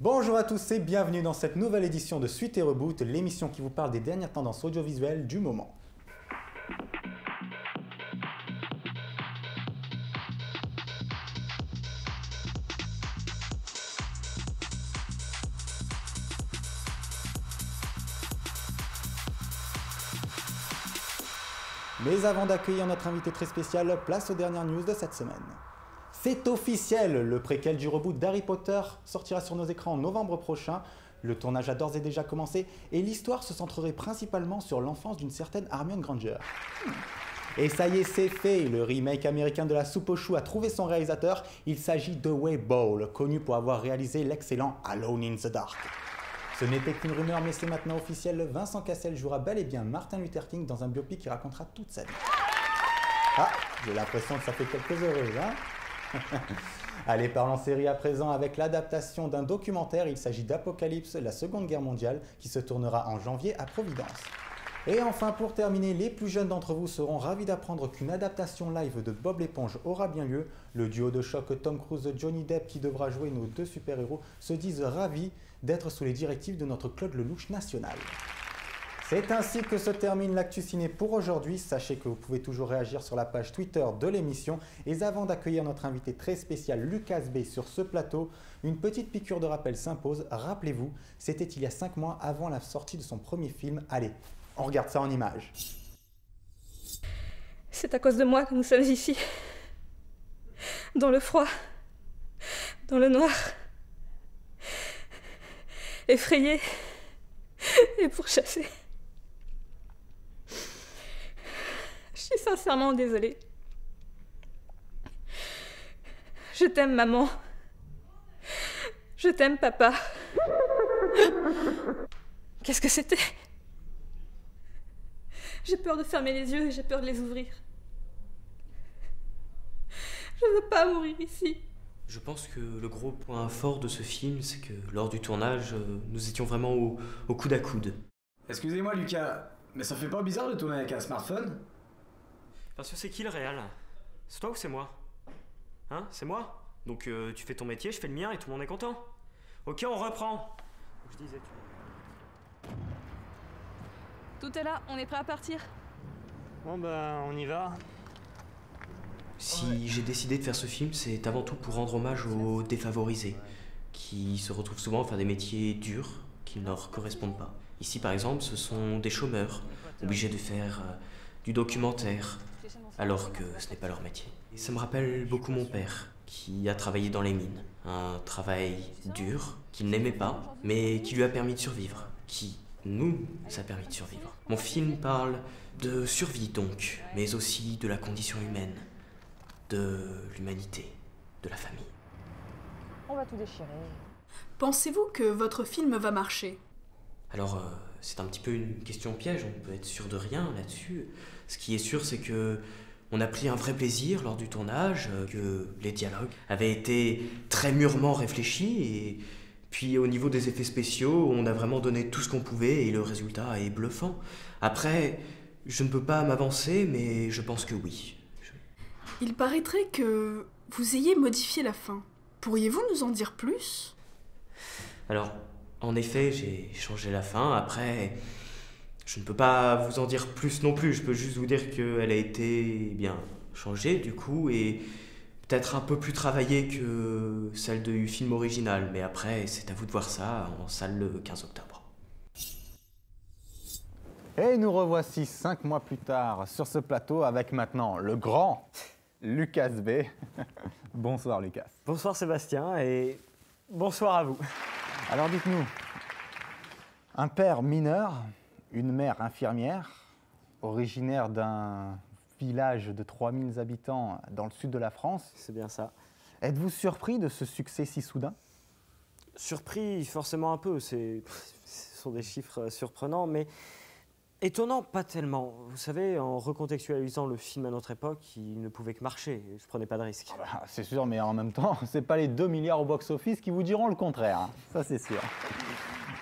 Bonjour à tous et bienvenue dans cette nouvelle édition de Suite et Reboot, l'émission qui vous parle des dernières tendances audiovisuelles du moment. Mais avant d'accueillir notre invité très spécial, place aux dernières news de cette semaine. C'est officiel, le préquel du reboot d'Harry Potter sortira sur nos écrans en novembre prochain. Le tournage a d'ores et déjà commencé et l'histoire se centrerait principalement sur l'enfance d'une certaine Hermione Granger. Et ça y est, c'est fait, le remake américain de La Soupe aux choux a trouvé son réalisateur. Il s'agit de Uwe Boll, connu pour avoir réalisé l'excellent Alone in the Dark. Ce n'était qu'une rumeur, mais c'est maintenant officiel, Vincent Cassel jouera bel et bien Martin Luther King dans un biopic qui racontera toute sa vie. Ah, j'ai l'impression que ça fait quelques heureuses, hein? Allez, parlons série à présent avec l'adaptation d'un documentaire. Il s'agit d'Apocalypse, la Seconde Guerre mondiale, qui se tournera en janvier à Providence. Et enfin, pour terminer, les plus jeunes d'entre vous seront ravis d'apprendre qu'une adaptation live de Bob l'éponge aura bien lieu. Le duo de choc Tom Cruise-Johnny Depp, qui devra jouer nos deux super-héros, se disent ravis d'être sous les directives de notre Claude Lelouch national. C'est ainsi que se termine l'actu ciné pour aujourd'hui. Sachez que vous pouvez toujours réagir sur la page Twitter de l'émission. Et avant d'accueillir notre invité très spécial Lucas B sur ce plateau, une petite piqûre de rappel s'impose. Rappelez-vous, c'était il y a 5 mois avant la sortie de son premier film. Allez, on regarde ça en images. C'est à cause de moi que nous sommes ici. Dans le froid, dans le noir, effrayés et pourchassés. Je suis sincèrement désolée. Je t'aime, maman. Je t'aime, papa. Qu'est-ce que c'était? J'ai peur de fermer les yeux et j'ai peur de les ouvrir. Je veux pas mourir ici. Je pense que le gros point fort de ce film, c'est que lors du tournage, nous étions vraiment au coude à coude. Excusez-moi Lucas, mais ça fait pas bizarre de tourner avec un smartphone? Parce que c'est qui le réal? C'est toi ou c'est moi? Hein? C'est moi? Donc tu fais ton métier, je fais le mien et tout le monde est content. Ok, on reprend. Je disais, Tout est là, on est prêt à partir. Bon bah on y va. Si j'ai décidé de faire ce film, c'est avant tout pour rendre hommage aux défavorisés, qui se retrouvent souvent à faire des métiers durs, qui ne leur correspondent pas. Ici par exemple, ce sont des chômeurs, obligés de faire du documentaire, alors que ce n'est pas leur métier. Et ça me rappelle beaucoup mon père, qui a travaillé dans les mines. Un travail dur, qu'il n'aimait pas, mais qui lui a permis de survivre, qui nous a permis de survivre. Mon film parle de survie donc, mais aussi de la condition humaine, de l'humanité, de la famille. On va tout déchirer. Pensez-vous que votre film va marcher? Alors, c'est un petit peu une question piège, on peut être sûr de rien là-dessus. Ce qui est sûr, c'est que on a pris un vrai plaisir lors du tournage, que les dialogues avaient été très mûrement réfléchis, et puis au niveau des effets spéciaux, on a vraiment donné tout ce qu'on pouvait, et le résultat est bluffant. Après, je ne peux pas m'avancer, mais je pense que oui. Il paraîtrait que vous ayez modifié la fin. Pourriez-vous nous en dire plus? Alors, en effet, j'ai changé la fin. Après, je ne peux pas vous en dire plus non plus. Je peux juste vous dire qu'elle a été bien changée du coup et peut-être un peu plus travaillée que celle du film original. Mais après, c'est à vous de voir ça en salle le 15 octobre. Et nous revoici 5 mois plus tard sur ce plateau avec maintenant le grand Lucas B. Bonsoir Lucas. Bonsoir Sébastien et bonsoir à vous. Alors dites-nous, un père mineur, une mère infirmière, originaire d'un village de 3000 habitants dans le sud de la France. C'est bien ça. Êtes-vous surpris de ce succès si soudain? Surpris forcément un peu, ce sont des chiffres surprenants, mais étonnant pas tellement. Vous savez, en recontextualisant le film à notre époque, il ne pouvait que marcher, je prenais pas de risque. Ah bah, c'est sûr, mais en même temps, c'est pas les 2 milliards au box-office qui vous diront le contraire, hein. Ça c'est sûr.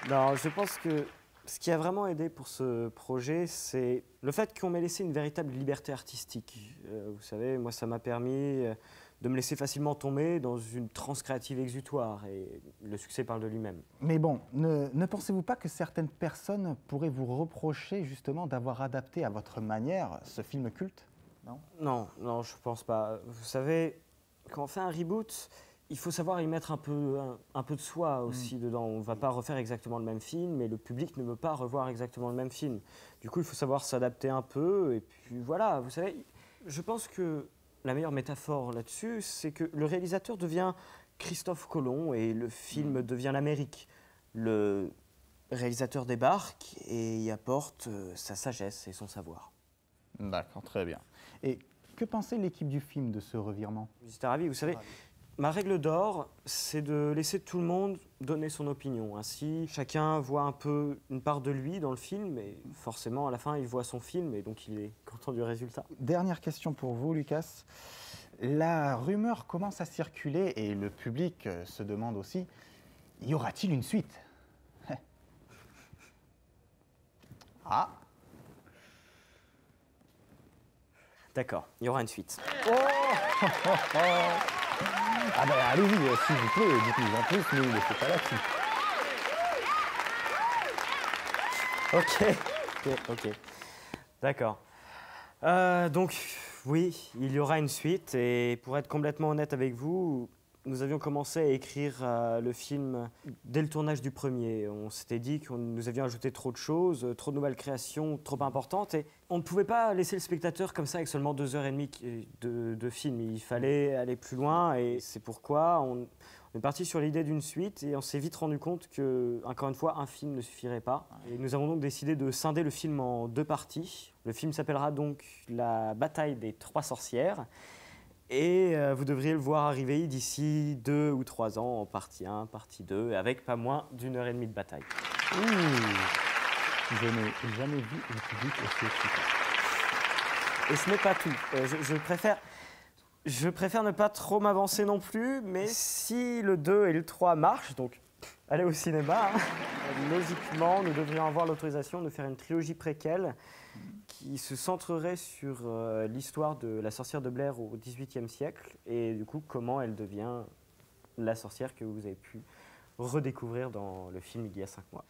Non, je pense que ce qui a vraiment aidé pour ce projet, c'est le fait qu'on m'ait laissé une véritable liberté artistique. Vous savez, moi, ça m'a permis de me laisser facilement tomber dans une transe créative exutoire, et le succès parle de lui-même. Mais bon, ne pensez-vous pas que certaines personnes pourraient vous reprocher justement d'avoir adapté à votre manière ce film culte? Non, non, je pense pas. Vous savez, quand on fait un reboot, il faut savoir y mettre un peu de soi aussi dedans. On ne va pas refaire exactement le même film, mais le public ne veut pas revoir exactement le même film. Du coup, il faut savoir s'adapter un peu, et puis voilà, vous savez, je pense que la meilleure métaphore là-dessus, c'est que le réalisateur devient Christophe Colomb et le film devient l'Amérique. Le réalisateur débarque et y apporte sa sagesse et son savoir. D'accord, très bien. Et que pensait l'équipe du film de ce revirement? J'étais ravi, vous savez, ma règle d'or, c'est de laisser tout le monde donner son opinion. Ainsi, chacun voit un peu une part de lui dans le film, et forcément, à la fin, il voit son film, et donc il est content du résultat. Dernière question pour vous, Lucas. La rumeur commence à circuler, et le public se demande aussi, y aura-t-il une suite? Ah. D'accord, il y aura une suite. Ah ben allez-y, s'il vous plaît, dites-nous en plus, ne laissez pas là-dessus. Ok. D'accord. Donc, oui, il y aura une suite, et pour être complètement honnête avec vous, nous avions commencé à écrire le film dès le tournage du premier. On s'était dit que nous avions ajouté trop de choses, trop de nouvelles créations, trop importantes, et on ne pouvait pas laisser le spectateur comme ça avec seulement 2h30 de film. Il fallait aller plus loin, et c'est pourquoi on est parti sur l'idée d'une suite, et on s'est vite rendu compte que, encore une fois, un film ne suffirait pas. Et nous avons donc décidé de scinder le film en 2 parties. Le film s'appellera donc La bataille des 3 sorcières. Et vous devriez le voir arriver d'ici 2 ou 3 ans en partie 1, partie 2, avec pas moins d'1h30 de bataille. Je n'ai jamais vu une public aussi excitant. Et ce n'est pas tout. Je préfère ne pas trop m'avancer non plus, mais si le 2 et le 3 marchent, donc allez au cinéma, logiquement, nous devrions avoir l'autorisation de faire une trilogie préquelle qui se centrerait sur l'histoire de la sorcière de Blair au XVIIIe siècle, et du coup comment elle devient la sorcière que vous avez pu redécouvrir dans le film il y a 5 mois.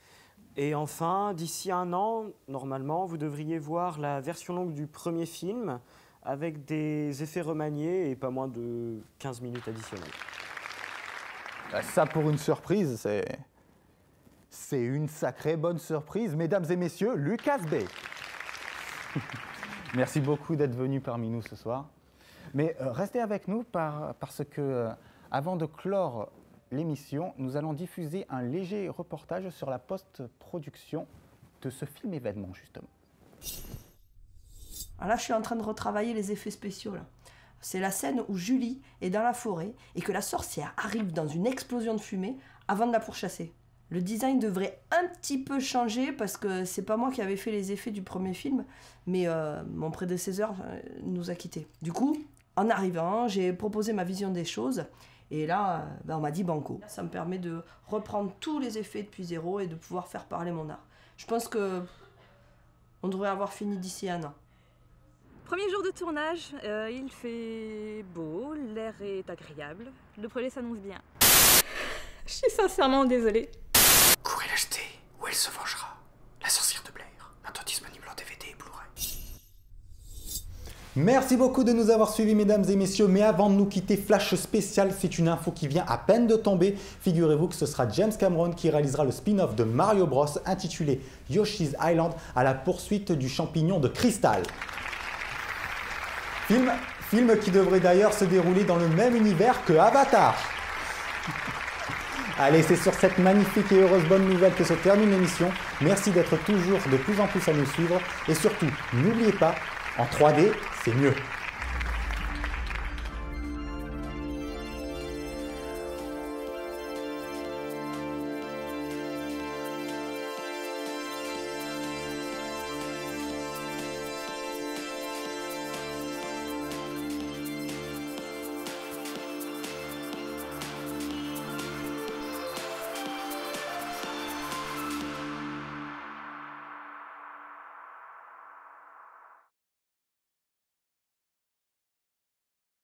Et enfin, d'ici 1 an, normalement, vous devriez voir la version longue du premier film avec des effets remaniés et pas moins de 15 minutes additionnelles. Ça, pour une surprise, c'est une sacrée bonne surprise. Mesdames et messieurs, Lucas Bey. Merci beaucoup d'être venu parmi nous ce soir. Mais restez avec nous parce que, avant de clore l'émission, nous allons diffuser un léger reportage sur la post-production de ce film événement, justement. Alors là, je suis en train de retravailler les effets spéciaux. C'est la scène où Julie est dans la forêt et que la sorcière arrive dans une explosion de fumée avant de la pourchasser. Le design devrait un petit peu changer parce que c'est pas moi qui avais fait les effets du premier film, mais mon prédécesseur nous a quittés. Du coup, en arrivant, j'ai proposé ma vision des choses et là, on m'a dit banco. Ça me permet de reprendre tous les effets depuis zéro et de pouvoir faire parler mon art. Je pense que on devrait avoir fini d'ici 1 an. Premier jour de tournage, il fait beau, l'air est agréable, le projet s'annonce bien. Je suis sincèrement désolée. Courez l'acheter, ou elle se vengera. La sorcière de Blair, maintenant disponible en DVD et Blu-ray. Merci beaucoup de nous avoir suivis, mesdames et messieurs. Mais avant de nous quitter, flash spécial, c'est une info qui vient à peine de tomber. Figurez-vous que ce sera James Cameron qui réalisera le spin-off de Mario Bros intitulé Yoshi's Island à la poursuite du champignon de cristal. Film qui devrait d'ailleurs se dérouler dans le même univers que Avatar. Allez, c'est sur cette magnifique et heureuse bonne nouvelle que se termine l'émission. Merci d'être toujours de plus en plus à nous suivre. Et surtout, n'oubliez pas, en 3D, c'est mieux.